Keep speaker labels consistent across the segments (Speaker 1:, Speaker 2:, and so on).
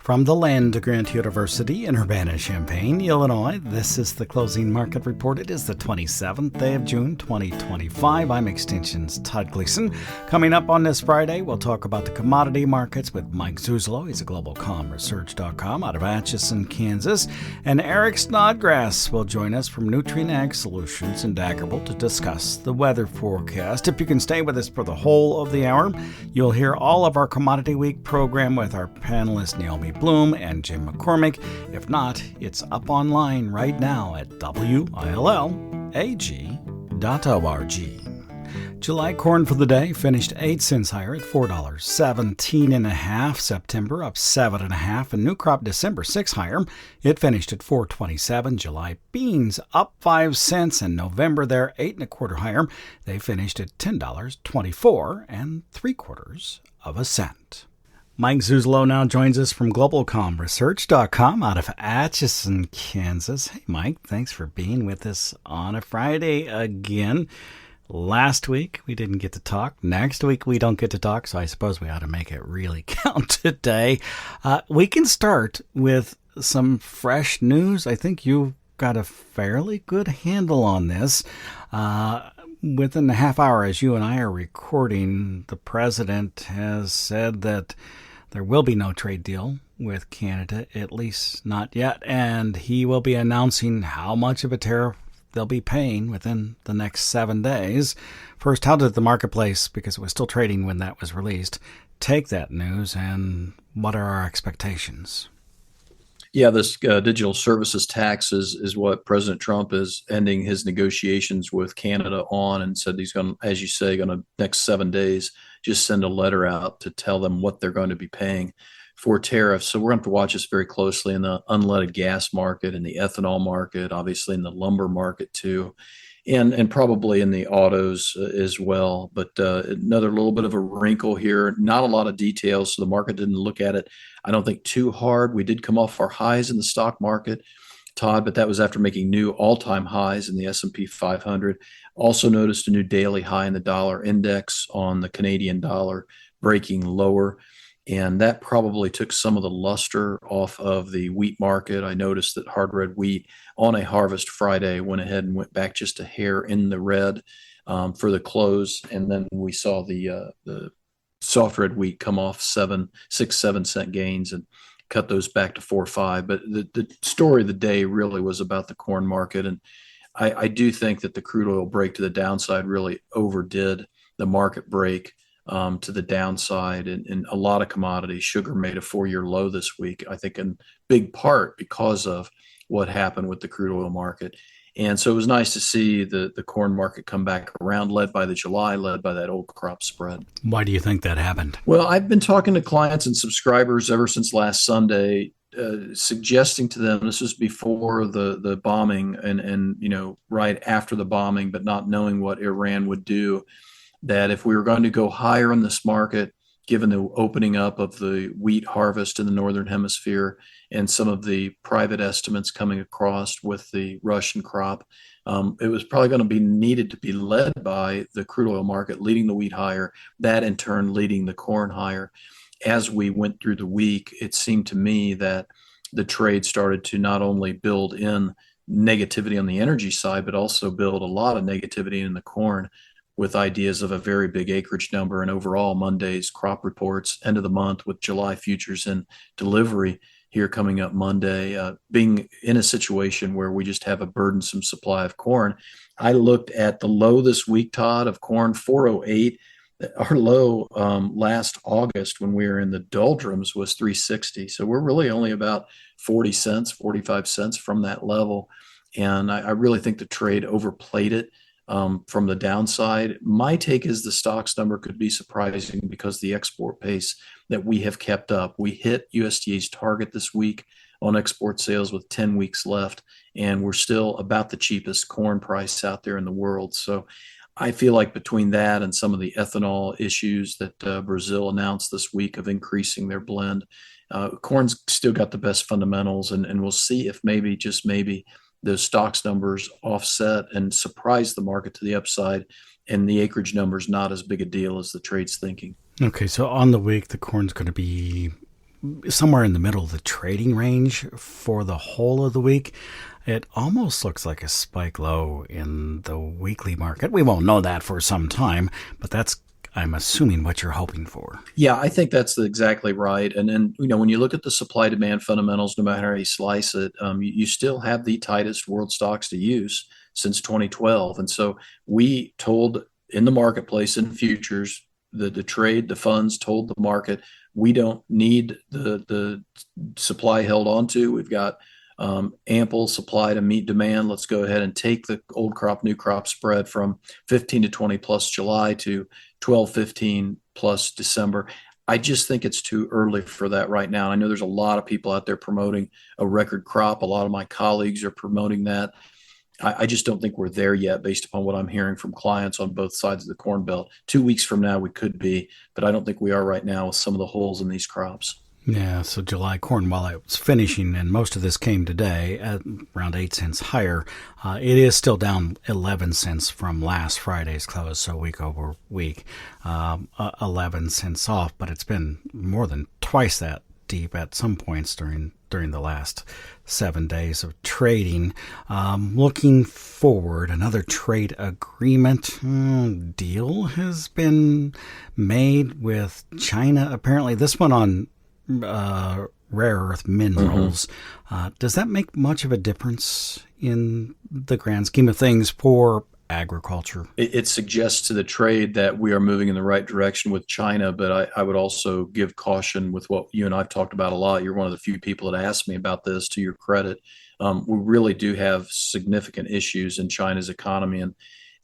Speaker 1: From the land grant University in Urbana-Champaign, Illinois, this is the Closing Market Report. It is the 27th day of June, 2025. I'm Extension's Todd Gleason. Coming up on this Friday, we'll talk about the commodity markets with Mike Zuzolo. He's a globalcomresearch.com out of Atchison, Kansas. And Eric Snodgrass will join us from Nutrient Ag Solutions in Daggerville to discuss the weather forecast. If you can stay with us for the whole of the hour, you'll hear all of our Commodity Week program with our panelists Naomi Bloom and Jim McCormick. If not, it's up online right now at WILLAG.org. July corn for the day finished 8 cents higher at $4.17.5. September up 7.5, and new crop December 6 higher. It finished at $4.27. July beans up 5 cents, and November they're 8.25 higher. They finished at $10.24.75. Mike Zuzolo now joins us from globalcomresearch.com out of Atchison, Kansas. Hey, Mike, thanks for being with us on a Friday again. Last week, we didn't get to talk. Next week, we don't get to talk, so I suppose we ought to make it really count today. We can start with some fresh news. I think you've got a fairly good handle on this. Within a half hour, as you and I are recording, the president has said that there will be no trade deal with Canada, at least not yet, and he will be announcing how much of a tariff they'll be paying within the next 7 days. First, how did the marketplace, because it was still trading when that was released, take that news, and what are our expectations?
Speaker 2: Yeah, this digital services tax is what President Trump is ending his negotiations with Canada on, and said he's going to, as you say, going to next 7 days just send a letter out to tell them what they're going to be paying for tariffs. So we're going to have to watch this very closely in the unleaded gas market, in the ethanol market, obviously in the lumber market too, and probably in the autos as well. But another little bit of a wrinkle here, not a lot of details, so the market didn't look at it, I don't think, too hard. We did come off our highs in the stock market, Todd, but that was after making new all-time highs in the S&P 500. Also noticed a new daily high in the dollar index on the Canadian dollar, breaking lower. And that probably took some of the luster off of the wheat market. I noticed that hard red wheat on a harvest Friday went ahead and went back just a hair in the red for the close. And then we saw the soft red wheat come off 7 cent gains and cut those back to 4 or 5. But the story of the day really was about the corn market. And I do think that the crude oil break to the downside really overdid the market break to the downside in a lot of commodities. Sugar made a 4-year low this week, I think in big part because of what happened with the crude oil market. And so it was nice to see the corn market come back around, led by that old crop spread.
Speaker 1: Why do you think that happened?
Speaker 2: Well, I've been talking to clients and subscribers ever since last Sunday, suggesting to them, this was before the bombing and right after the bombing, but not knowing what Iran would do, that if we were going to go higher in this market, given the opening up of the wheat harvest in the Northern Hemisphere and some of the private estimates coming across with the Russian crop, it was probably going to be needed to be led by the crude oil market, leading the wheat higher, that in turn leading the corn higher. As we went through the week, it seemed to me that the trade started to not only build in negativity on the energy side, but also build a lot of negativity in the corn, with ideas of a very big acreage number and overall Monday's crop reports, end of the month with July futures and delivery here coming up Monday, being in a situation where we just have a burdensome supply of corn. I looked at the low this week, Todd, of corn, 408. Our low last August when we were in the doldrums was 360. So we're really only about 40 cents, 45 cents from that level. And I really think the trade overplayed it. From the downside, my take is the stocks number could be surprising because the export pace that we have kept up. We hit USDA's target this week on export sales with 10 weeks left, and we're still about the cheapest corn price out there in the world. So I feel like between that and some of the ethanol issues that Brazil announced this week of increasing their blend, corn's still got the best fundamentals, and we'll see if maybe, just maybe, those stocks numbers offset and surprise the market to the upside, and the acreage number's not as big a deal as the trade's thinking.
Speaker 1: Okay, so on the week, the corn's going to be somewhere in the middle of the trading range for the whole of the week. It almost looks like a spike low in the weekly market. We won't know that for some time, but that's, I'm assuming, what you're hoping for.
Speaker 2: Yeah, I think that's exactly right. And then, when you look at the supply demand fundamentals, no matter how you slice it, you still have the tightest world stocks to use since 2012. And so we told in the marketplace in futures, the trade, the funds told the market, we don't need the supply held onto. We've got ample supply to meet demand. Let's go ahead and take the old crop, new crop spread from 15 to 20 plus July to 12, 15 plus December. I just think it's too early for that right now. I know there's a lot of people out there promoting a record crop. A lot of my colleagues are promoting that. I just don't think we're there yet based upon what I'm hearing from clients on both sides of the Corn Belt. 2 weeks from now, we could be, but I don't think we are right now with some of the holes in these crops.
Speaker 1: Yeah, so July corn, while it was finishing, and most of this came today at around 8 cents higher, it is still down 11 cents from last Friday's close, so week over week, 11 cents off, but it's been more than twice that deep at some points during the last 7 days of trading. Looking forward, another trade agreement deal has been made with China. Apparently, this one on rare earth minerals. Does that make much of a difference in the grand scheme of things for agriculture?
Speaker 2: It suggests to the trade that we are moving in the right direction with China, but I would also give caution with what you and I've talked about a lot. You're one of the few people that asked me about this, to your credit. We really do have significant issues in China's economy, and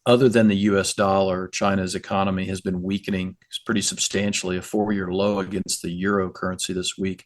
Speaker 2: other than the US dollar, China's economy has been weakening pretty substantially, a 4-year low against the euro currency this week.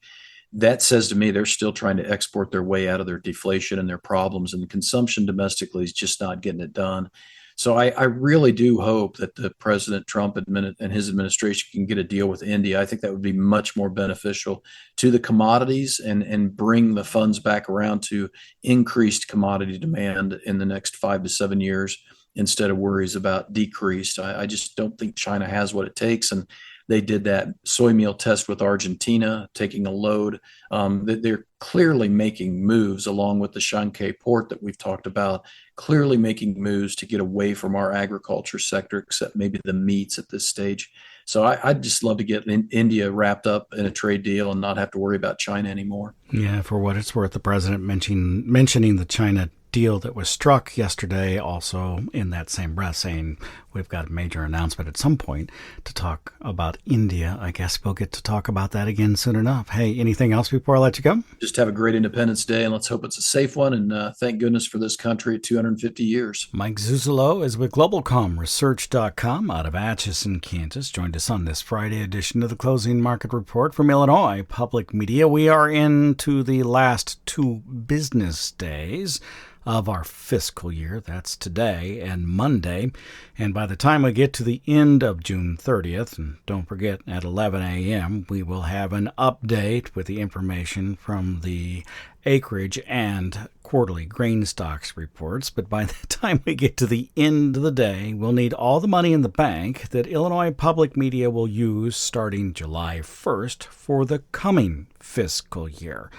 Speaker 2: That says to me they're still trying to export their way out of their deflation and their problems, and the consumption domestically is just not getting it done. So I really do hope that the President Trump and his administration can get a deal with India. I think that would be much more beneficial to the commodities and bring the funds back around to increased commodity demand in the next 5 to 7 years, instead of worries about decreased. I just don't think China has what it takes. And they did that soy meal test with Argentina, taking a load. They're clearly making moves along with the Shanghai port that we've talked about, clearly making moves to get away from our agriculture sector, except maybe the meats at this stage. So I'd just love to get India wrapped up in a trade deal and not have to worry about China anymore.
Speaker 1: Yeah, for what it's worth, the president mentioning the China deal that was struck yesterday, also in that same breath saying we've got a major announcement at some point to talk about India. I guess we'll get to talk about that again soon enough. Hey, anything else before I let you go?
Speaker 2: Just have a great Independence Day, and let's hope it's a safe one, and thank goodness for this country at 250 years.
Speaker 1: Mike Zuzolo is with GlobalComResearch.com out of Atchison, Kansas. Joined us on this Friday edition of the Closing Market Report from Illinois Public Media. We are into the last 2 business days of our fiscal year. That's today and Monday. And by the time we get to the end of June 30th, and don't forget at 11 a.m., we will have an update with the information from the acreage and quarterly grain stocks reports. But by the time we get to the end of the day, we'll need all the money in the bank that Illinois Public Media will use starting July 1st for the coming fiscal year.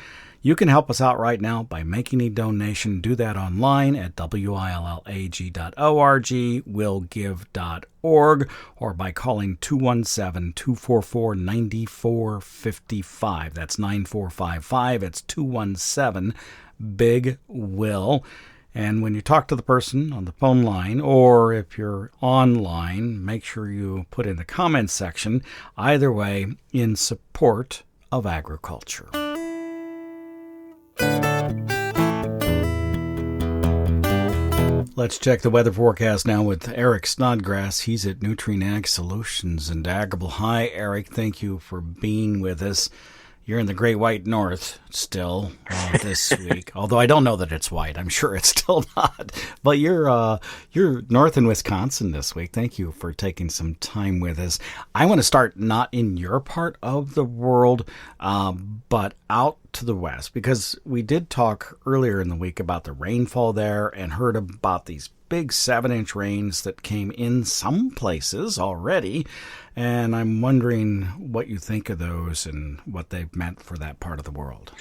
Speaker 1: You can help us out right now by making a donation. Do that online at willag.org, willgive.org, or by calling 217-244-9455. That's 9455. It's 217-BIG-WILL. And when you talk to the person on the phone line, or if you're online, make sure you put in the comments section, either way, in support of agriculture. Let's check the weather forecast now with Eric Snodgrass. He's at Nutrien Ag Solutions in Daggerville. Hi, Eric. Thank you for being with us. You're in the Great White North still this week, although I don't know that it's white. I'm sure it's still not. But you're north in Wisconsin this week. Thank you for taking some time with us. I want to start not in your part of the world, but out to the west, because we did talk earlier in the week about the rainfall there and heard about these big 7-inch rains that came in some places already. And I'm wondering what you think of those and what they've meant for that part of the world.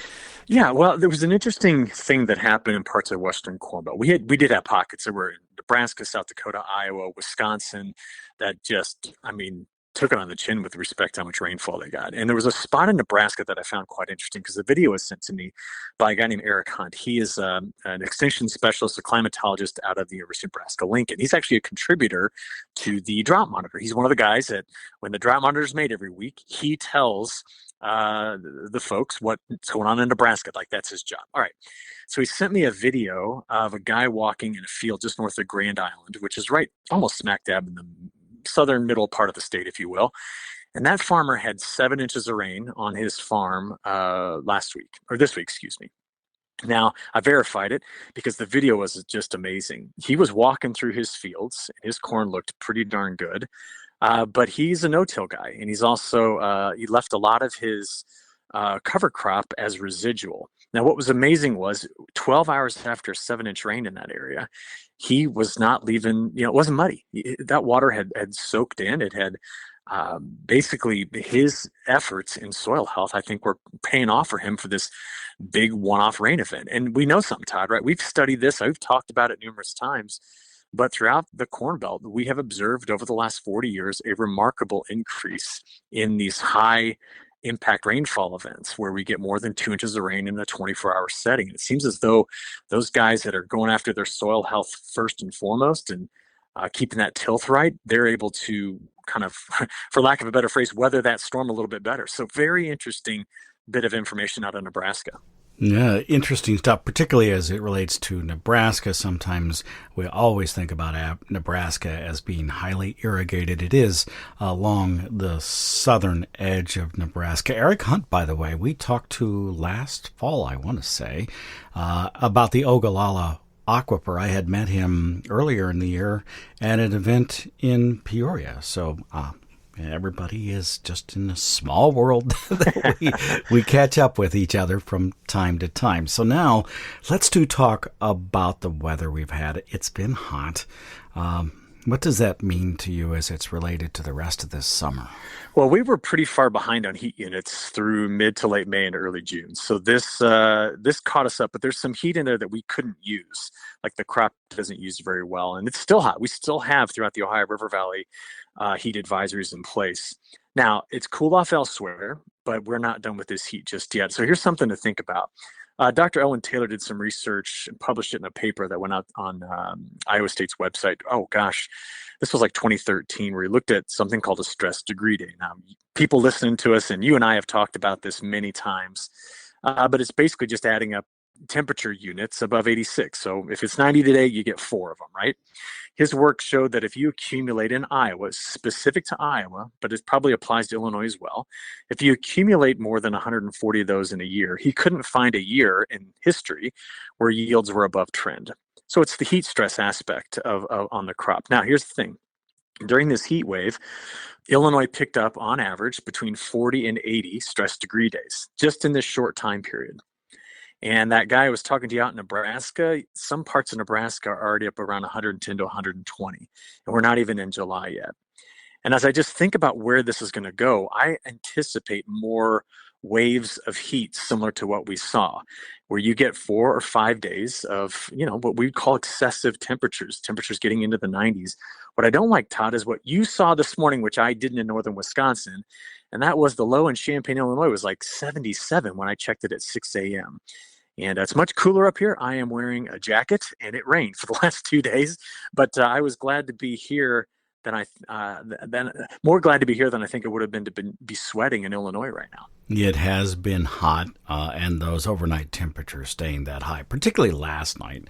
Speaker 3: Yeah, well, there was an interesting thing that happened in parts of Western Corn Belt. We did have pockets that were in Nebraska, South Dakota, Iowa, Wisconsin, that just, I mean, took it on the chin with respect to how much rainfall they got. And there was a spot in Nebraska that I found quite interesting because the video was sent to me by a guy named Eric Hunt. He is an extension specialist, a climatologist out of the University of Nebraska-Lincoln. He's actually a contributor to the drought monitor. He's one of the guys that when the drought monitor is made every week, he tells the folks what's going on in Nebraska. Like, that's his job. All right. So he sent me a video of a guy walking in a field just north of Grand Island, which is right almost smack dab in the southern middle part of the state, if you will. And that farmer had 7 inches of rain on his farm this week, excuse me. Now, I verified it because the video was just amazing. He was walking through his fields. His corn looked pretty darn good. But he's a no-till guy, and he's also he left a lot of his cover crop as residual. Now, what was amazing was 12 hours after 7-inch rain in that area, he was not leaving, it wasn't muddy. That water had soaked in. It had basically his efforts in soil health, I think, were paying off for him for this big one-off rain event. And we know something, Todd, right? We've studied this. I've talked about it numerous times. But throughout the Corn Belt, we have observed over the last 40 years a remarkable increase in these high impact rainfall events where we get more than 2 inches of rain in a 24-hour setting. It seems as though those guys that are going after their soil health first and foremost and keeping that tilth right, they're able to kind of, for lack of a better phrase, weather that storm a little bit better. So very interesting bit of information out of Nebraska.
Speaker 1: Yeah, interesting stuff, particularly as it relates to Nebraska. Sometimes we always think about Nebraska as being highly irrigated. It is along the southern edge of Nebraska. Eric Hunt, by the way, we talked to last fall, I want to say, about the Ogallala Aquifer. I had met him earlier in the year at an event in Peoria. So, everybody is just in a small world that we catch up with each other from time to time. So now let's talk about the weather we've had. It's been hot. What does that mean to you as it's related to the rest of this summer?
Speaker 3: Well, we were pretty far behind on heat units through mid to late May and early June. So this caught us up, but there's some heat in there that we couldn't use. Like the crop doesn't use very well, and it's still hot. We still have throughout the Ohio River Valley heat advisories in place. Now, it's cooled off elsewhere, but we're not done with this heat just yet. So here's something to think about. Dr. Owen Taylor did some research and published it in a paper that went out on Iowa State's website. Oh, gosh, this was like 2013, where he looked at something called a stress degree day. Now, people listening to us, and you and I have talked about this many times, but it's basically just adding up temperature units above 86. So if it's 90 today, you get 4 of them, right? His work showed that if you accumulate in Iowa, specific to Iowa, but it probably applies to Illinois as well, if you accumulate more than 140 of those in a year, he couldn't find a year in history where yields were above trend. So it's the heat stress aspect of on the crop. Now, here's the thing. During this heat wave, Illinois picked up on average between 40 and 80 stress degree days, just in this short time period. And that guy I was talking to you out in Nebraska, some parts of Nebraska are already up around 110 to 120, and we're not even in July yet. And as I just think about where this is going to go, I anticipate more waves of heat similar to what we saw, where you get 4 or 5 days of, what we call excessive temperatures getting into the 90s. What I don't like, Todd, is what you saw this morning, which I didn't in northern Wisconsin, and that was the low in Champaign, Illinois was like 77 when I checked it at 6 a.m. And it's much cooler up here. I am wearing a jacket, and it rained for the last 2 days, but I was glad to be here more glad to be here than I think it would have been to be sweating in Illinois right now.
Speaker 1: It has been hot, and those overnight temperatures staying that high, particularly last night,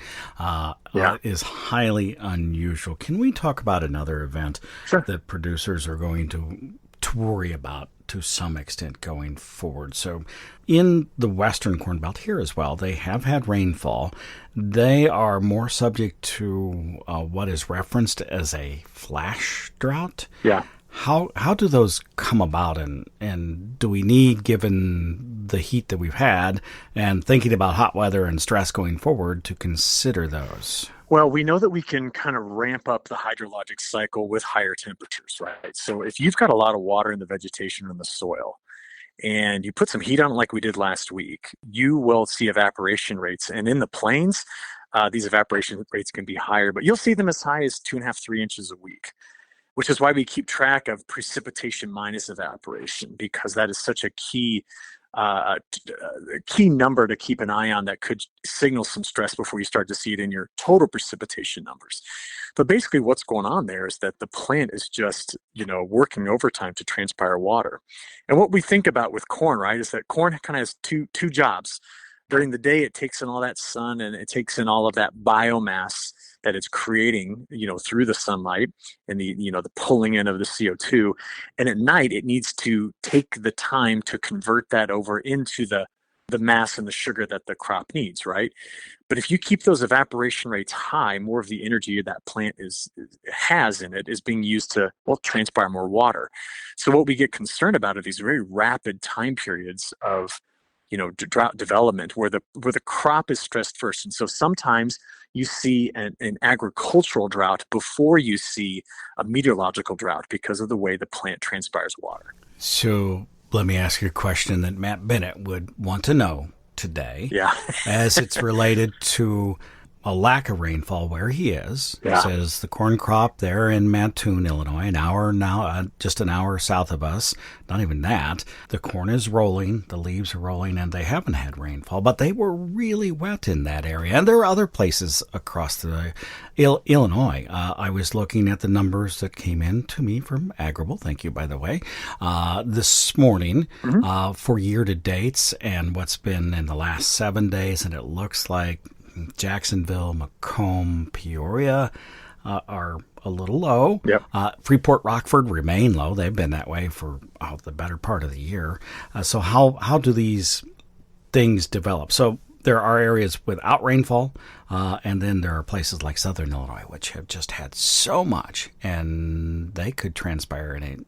Speaker 1: is highly unusual. Can we talk about another event that producers are going to worry about to some extent going forward? So in the Western Corn Belt here as well, they have had rainfall. They are more subject to what is referenced as a flash drought.
Speaker 3: Yeah.
Speaker 1: How do those come about, and do we need, given the heat that we've had and thinking about hot weather and stress going forward to consider those?
Speaker 3: Well, we know that we can kind of ramp up the hydrologic cycle with higher temperatures, right? So if you've got a lot of water in the vegetation or in the soil, and you put some heat on it like we did last week, you will see evaporation rates. And in the plains, these evaporation rates can be higher, but you'll see them as high as 2.5, 3 inches a week, which is why we keep track of precipitation minus evaporation, because that is such a key number to keep an eye on that could signal some stress before you start to see it in your total precipitation numbers. But basically what's going on there is that the plant is just, working overtime to transpire water. And what we think about with corn, right, is that corn kind of has two jobs. During the day, it takes in all that sun and it takes in all of that biomass that it's creating, through the sunlight and the pulling in of the CO2. And at night, it needs to take the time to convert that over into the mass and the sugar that the crop needs, right? But if you keep those evaporation rates high, more of the energy that plant has in it is being used to, transpire more water. So what we get concerned about are these very rapid time periods of drought development where the crop is stressed first. And so sometimes you see an agricultural drought before you see a meteorological drought because of the way the plant transpires water.
Speaker 1: So let me ask you a question that Matt Bennett would want to know today.
Speaker 3: Yeah.
Speaker 1: As it's related to a lack of rainfall where he is.
Speaker 3: Yeah.
Speaker 1: It says the corn crop there in Mattoon, Illinois, just an hour south of us. Not even that. The corn is rolling, the leaves are rolling, and they haven't had rainfall, but they were really wet in that area. And there are other places across the Illinois. I was looking at the numbers that came in to me from Agrible. Thank you, by the way, this morning for year-to-dates and what's been in the last 7 days, and it looks like Jacksonville, Macomb, Peoria are a little low.
Speaker 3: Yep.
Speaker 1: Freeport, Rockford remain low. They've been that way for the better part of the year. So how do these things develop? So there are areas without rainfall, and then there are places like southern Illinois, which have just had so much, and they could transpire an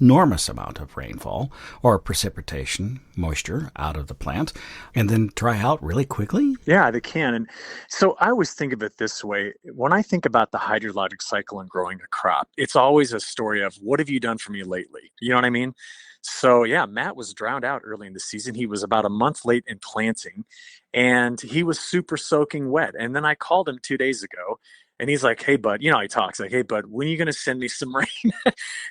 Speaker 1: enormous amount of rainfall or precipitation, moisture out of the plant, and then dry out really quickly?
Speaker 3: Yeah, they can. And so I always think of it this way. When I think about the hydrologic cycle and growing a crop, it's always a story of, what have you done for me lately? You know what I mean? So yeah, Matt was drowned out early in the season. He was about a month late in planting, and he was super soaking wet. And then I called him 2 days ago, and he's like, "Hey, bud," he talks like, "Hey, bud, when are you going to send me some rain?"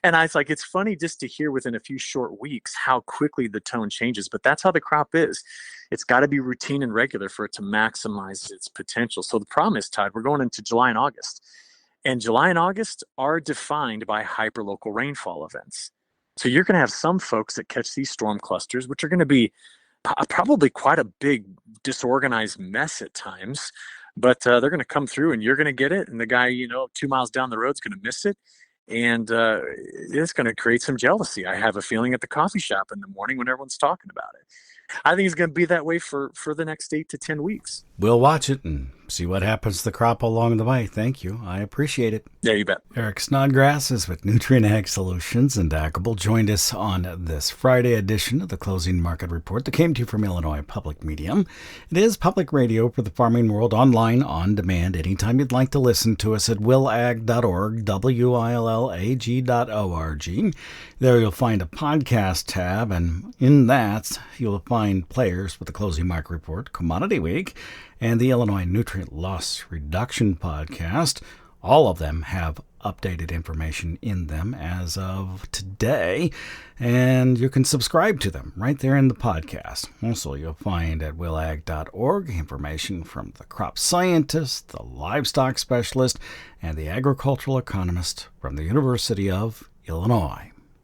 Speaker 3: And I was like, it's funny just to hear within a few short weeks how quickly the tone changes. But that's how the crop is. It's got to be routine and regular for it to maximize its potential. So the problem is, Todd, we're going into July and August. And July and August are defined by hyperlocal rainfall events. So you're going to have some folks that catch these storm clusters, which are going to be probably quite a big disorganized mess at times, but they're going to come through and you're going to get it. And the guy, 2 miles down the road is going to miss it. And it's going to create some jealousy. I have a feeling at the coffee shop in the morning when everyone's talking about it. I think it's going to be that way for the next 8 to 10 weeks.
Speaker 1: We'll watch it and see what happens to the crop along the way. Thank you. I appreciate it.
Speaker 3: Yeah, you bet.
Speaker 1: Eric Snodgrass is with Nutrient Ag Solutions, and Agrible joined us on this Friday edition of the Closing Market Report that came to you from Illinois Public Medium. It is public radio for the farming world, online, on demand, anytime you'd like to listen to us at willag.org, willag.org. There you'll find a podcast tab, and in that you'll find players with the Closing Market Report, Commodity Week, and the Illinois Nutrient Loss Reduction Podcast. All of them have updated information in them as of today, and you can subscribe to them right there in the podcast. Also, you'll find at willag.org information from the crop scientist, the livestock specialist, and the agricultural economist from the University of Illinois.